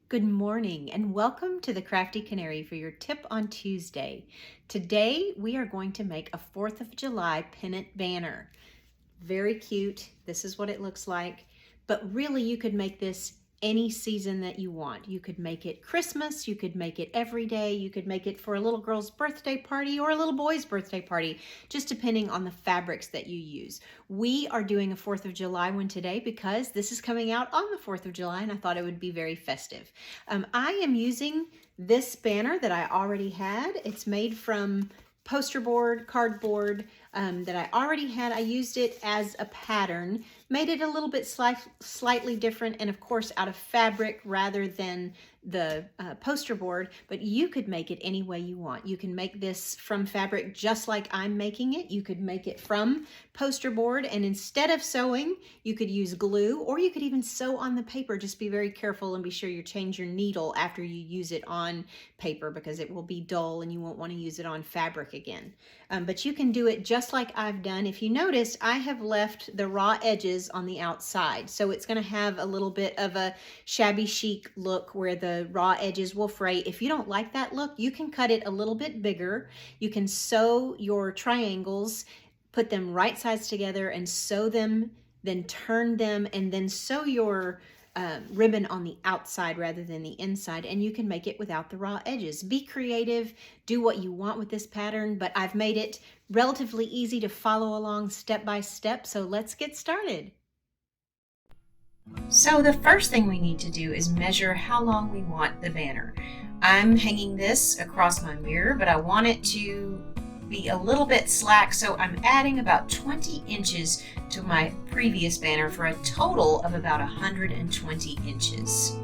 Good morning and welcome to the Crafty Canary for your tip on Tuesday. Today we are going to make a 4th of July pennant banner. Very cute. This is what it looks like. But really you could make this any season that you want. You could make it Christmas, you could make it every day, you could make it for a little girl's birthday party or a little boy's birthday party, just depending on the fabrics that you use. We are doing a 4th of July one today because this is coming out on the 4th of July and I thought it would be very festive. I am using this banner that I already had. It's made from poster board, cardboard that I already had. I used it as a pattern, made it a little bit slightly different, and of course out of fabric rather than the poster board, but you could make it any way you want. You can make this from fabric just like I'm making it. You could make it from poster board, and instead of sewing, you could use glue, or you could even sew on the paper. Just be very careful and be sure you change your needle after you use it on paper because it will be dull and you won't want to use it on fabric again. But you can do it just like I've done. If you notice, I have left the raw edges on the outside, so it's going to have a little bit of a shabby chic look where the raw edges will fray. If you don't like that look, you can cut it a little bit bigger. You can sew your triangles, put them right sides together and sew them, then turn them, and then sew your ribbon on the outside rather than the inside, and you can make it without the raw edges. Be creative, do what you want with this pattern, but I've made it relatively easy to follow along step by step, so let's get started. So the first thing we need to do is measure how long we want the banner. I'm hanging this across my mirror, but I want it to be a little bit slack, so I'm adding about 20 inches to my previous banner for a total of about 120 inches.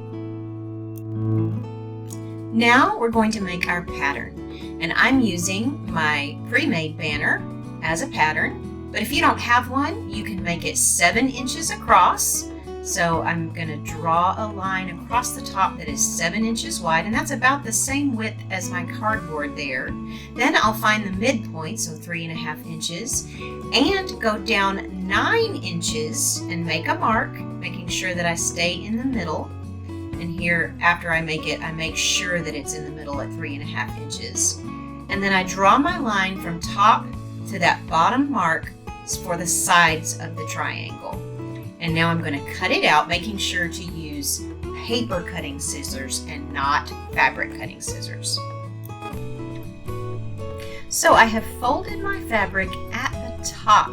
Now we're going to make our pattern, and I'm using my pre-made banner as a pattern, but if you don't have one, you can make it 7 inches across. So I'm going to draw a line across the top that is 7 inches wide, and that's about the same width as my cardboard there. Then I'll find the midpoint, so 3.5 inches, and go down 9 inches and make a mark, making sure that I stay in the middle. And here, after I make it, I make sure that it's in the middle at 3.5 inches. And then I draw my line from top to that bottom mark for the sides of the triangle. And now I'm going to cut it out, making sure to use paper cutting scissors and not fabric cutting scissors. So I have folded my fabric at the top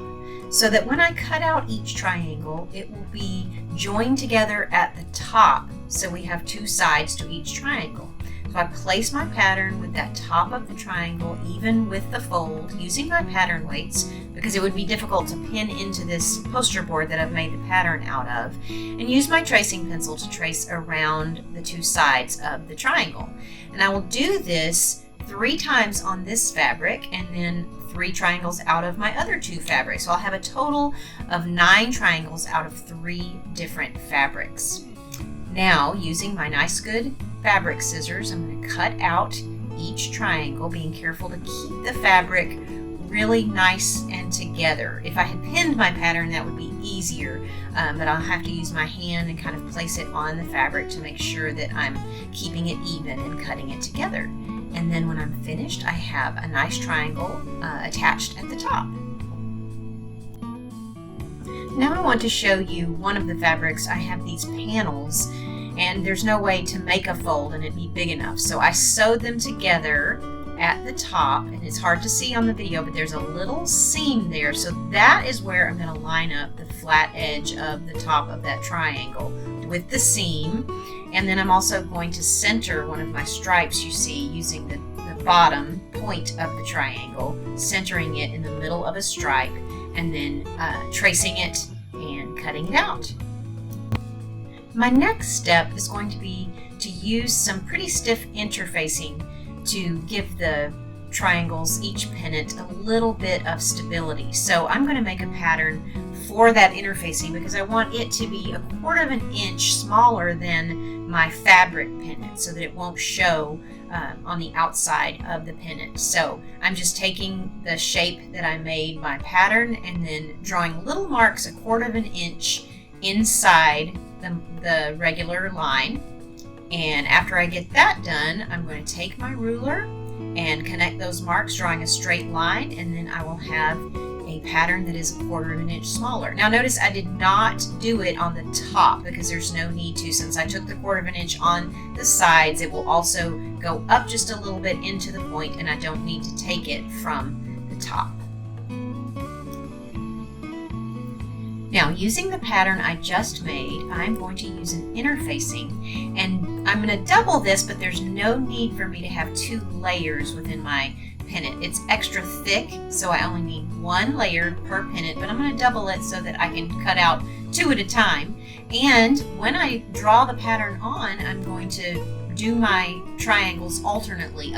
so that when I cut out each triangle, it will be joined together at the top, so we have 2 sides to each triangle. So I place my pattern with that top of the triangle, even with the fold, using my pattern weights because it would be difficult to pin into this poster board that I've made the pattern out of, and use my tracing pencil to trace around the 2 sides of the triangle. And I will do this 3 times on this fabric and then 3 triangles out of my other 2 fabrics. So I'll have a total of 9 triangles out of 3 different fabrics. Now, using my nice good fabric scissors, I'm going to cut out each triangle, being careful to keep the fabric really nice and together. If I had pinned my pattern, that would be easier, but I'll have to use my hand and kind of place it on the fabric to make sure that I'm keeping it even and cutting it together. And then when I'm finished, I have a nice triangle attached at the top. Now I want to show you one of the fabrics. I have these panels, and there's no way to make a fold and it'd be big enough. So I sewed them together at the top, and it's hard to see on the video, but there's a little seam there. So that is where I'm going to line up the flat edge of the top of that triangle with the seam. And then I'm also going to center one of my stripes you see using the bottom point of the triangle, centering it in the middle of a stripe, and then tracing it and cutting it out. My next step is going to be to use some pretty stiff interfacing to give the triangles, each pennant, a little bit of stability. So I'm going to make a pattern for that interfacing because I want it to be 1/4 of an inch smaller than my fabric pennant so that it won't show on the outside of the pennant. So I'm just taking the shape that I made my pattern and then drawing little marks 1/4 of an inch inside the regular line. And after I get that done, I'm going to take my ruler and connect those marks, drawing a straight line, and then I will have a pattern that is 1/4 of an inch smaller. Now notice I did not do it on the top because there's no need to. Since I took the 1/4 of an inch on the sides, it will also go up just a little bit into the point, and I don't need to take it from the top. Now, using the pattern I just made, I'm going to use an interfacing, and I'm going to double this, but there's no need for me to have 2 layers within my pennant. It's extra thick, so I only need 1 layer per pennant, but I'm going to double it so that I can cut out 2 at a time. And when I draw the pattern on, I'm going to do my triangles alternately,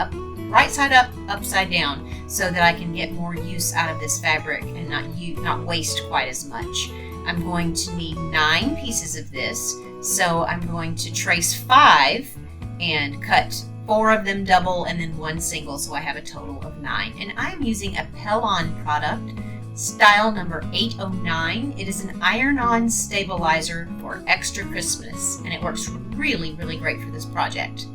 right side up, upside down, so that I can get more use out of this fabric and not waste quite as much. I'm going to need 9 pieces of this, so I'm going to trace 5 and cut 4 of them double and then 1 single, so I have a total of 9. And I'm using a Pennant product, style number 809. It is an iron-on stabilizer for extra crispness, and it works really, really great for this project.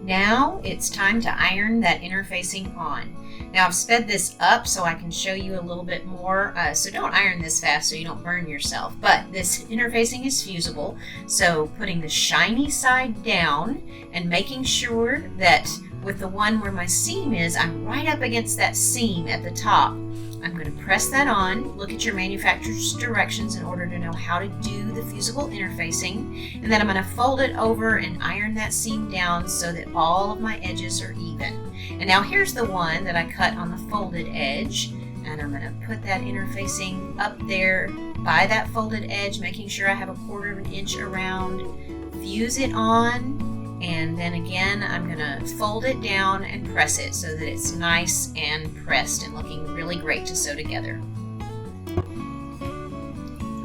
Now it's time to iron that interfacing on. Now I've sped this up so I can show you a little bit more, so don't iron this fast so you don't burn yourself. But this interfacing is fusible, so putting the shiny side down and making sure that with the one where my seam is, I'm right up against that seam at the top. I'm going to press that on. Look at your manufacturer's directions in order to know how to do the fusible interfacing. And then I'm going to fold it over and iron that seam down so that all of my edges are even. And now here's the one that I cut on the folded edge. And I'm going to put that interfacing up there by that folded edge, making sure I have a 1/4 of an inch around. Fuse it on. And then again, I'm going to fold it down and press it so that it's nice and pressed and looking really great to sew together.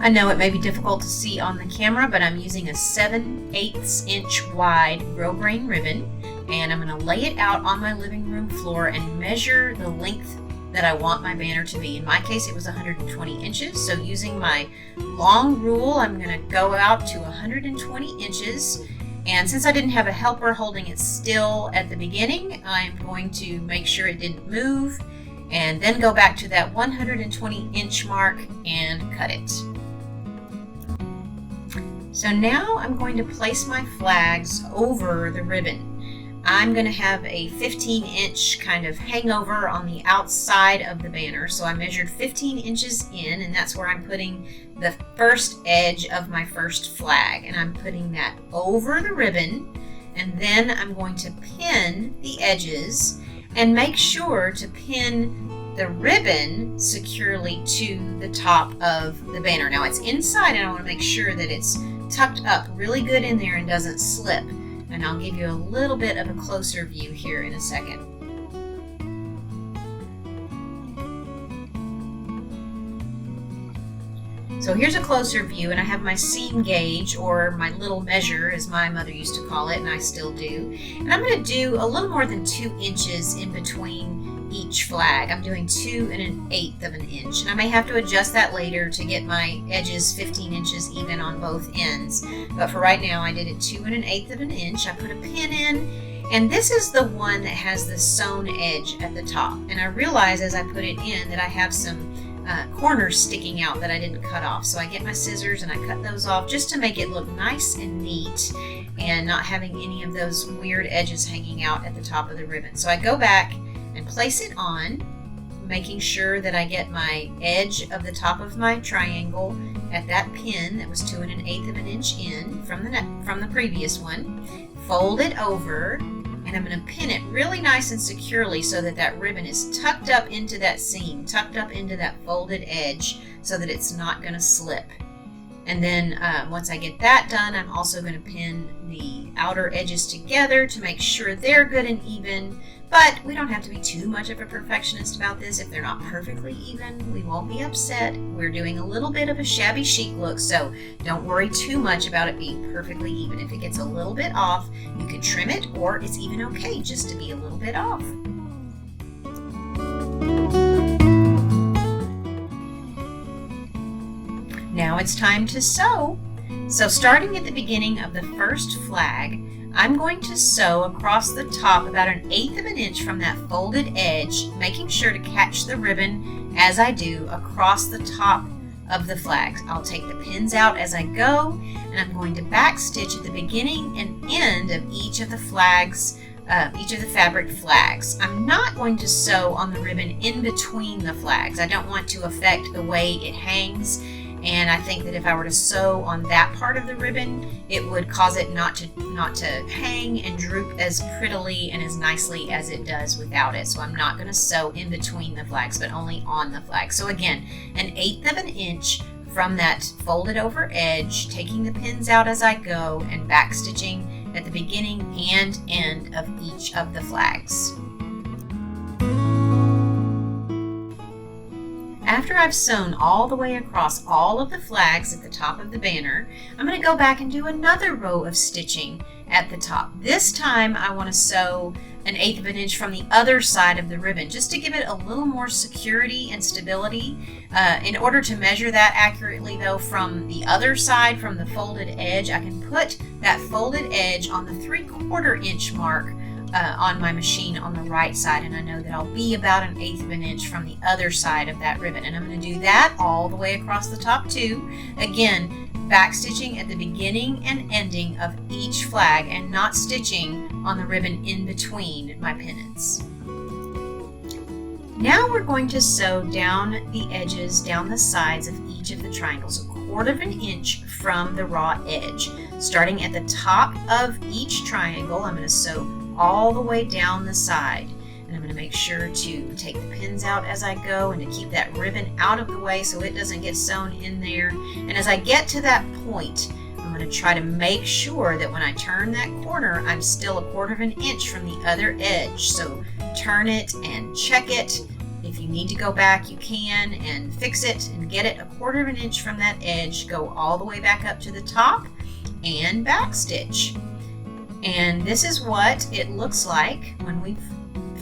I know it may be difficult to see on the camera, but I'm using a 7/8 inch wide grosgrain ribbon, and I'm going to lay it out on my living room floor and measure the length that I want my banner to be. In my case, it was 120 inches, so using my long rule, I'm going to go out to 120 inches. And since I didn't have a helper holding it still at the beginning, I'm going to make sure it didn't move and then go back to that 120 inch mark and cut it. So now I'm going to place my flags over the ribbon. I'm going to have a 15 inch kind of hangover on the outside of the banner. So I measured 15 inches in, and that's where I'm putting the first edge of my first flag. And I'm putting that over the ribbon, and then I'm going to pin the edges and make sure to pin the ribbon securely to the top of the banner. Now it's inside, and I want to make sure that it's tucked up really good in there and doesn't slip. And I'll give you a little bit of a closer view here in a second. So here's a closer view, and I have my seam gauge, or my little measure as my mother used to call it, and I still do. And I'm going to do a little more than 2 inches in between each flag. I'm doing 2 1/8 of an inch, and I may have to adjust that later to get my edges 15 inches even on both ends. But for right now, I did it 2 1/8 of an inch. I put a pin in, and this is the one that has the sewn edge at the top. And I realize as I put it in that I have some corners sticking out that I didn't cut off. So I get my scissors and I cut those off just to make it look nice and neat and not having any of those weird edges hanging out at the top of the ribbon. So I go back and place it on, making sure that I get my edge of the top of my triangle at that pin that was 2 1/8 of an inch in from the previous one. Fold it over, and I'm going to pin it really nice and securely so that that ribbon is tucked up into that seam, tucked up into that folded edge so that it's not going to slip. And then once I get that done, I'm also going to pin the outer edges together to make sure they're good and even. But we don't have to be too much of a perfectionist about this. If they're not perfectly even, we won't be upset. We're doing a little bit of a shabby chic look, so don't worry too much about it being perfectly even. If it gets a little bit off, you can trim it, or it's even okay just to be a little bit off. Now it's time to sew. So starting at the beginning of the first flag, I'm going to sew across the top about 1/8 of an inch from that folded edge, making sure to catch the ribbon as I do across the top of the flags. I'll take the pins out as I go, and I'm going to back stitch at the beginning and end of each of the flags, each of the fabric flags. I'm not going to sew on the ribbon in between the flags. I don't want to affect the way it hangs, and I think that if I were to sew on that part of the ribbon, it would cause it not to hang and droop as prettily and as nicely as it does without it. So I'm not going to sew in between the flags, but only on the flag. So again, 1/8 of an inch from that folded over edge, taking the pins out as I go and back stitching at the beginning and end of each of the flags. After I've sewn all the way across all of the flags at the top of the banner, I'm going to go back and do another row of stitching at the top. This time I want to sew 1/8 of an inch from the other side of the ribbon, just to give it a little more security and stability. In order to measure that accurately though, from the other side, from the folded edge, I can put that folded edge on the 3/4 inch mark on my machine on the right side, and I know that I'll be about 1/8 of an inch from the other side of that ribbon, and I'm going to do that all the way across the top too. Again, back stitching at the beginning and ending of each flag and not stitching on the ribbon in between my pennants. Now we're going to sew down the edges, down the sides of each of the triangles, 1/4 of an inch from the raw edge. Starting at the top of each triangle, I'm going to sew all the way down the side, and I'm going to make sure to take the pins out as I go and to keep that ribbon out of the way so it doesn't get sewn in there. And as I get to that point, I'm going to try to make sure that when I turn that corner, I'm still 1/4 of an inch from the other edge. So turn it and check it. If you need to go back, you can, and fix it and get it 1/4 of an inch from that edge. Go all the way back up to the top and back stitch. And this is what it looks like when we've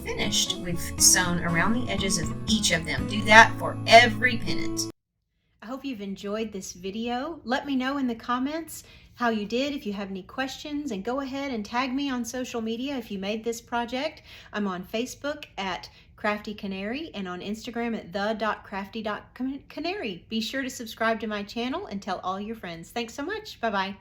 finished. We've sewn around the edges of each of them. Do that for every pennant. I hope you've enjoyed this video. Let me know in the comments how you did, if you have any questions, and go ahead and tag me on social media if you made this project. I'm on Facebook at Crafty Canary and on Instagram at the.crafty.canary. Be sure to subscribe to my channel and tell all your friends. Thanks so much. Bye-bye.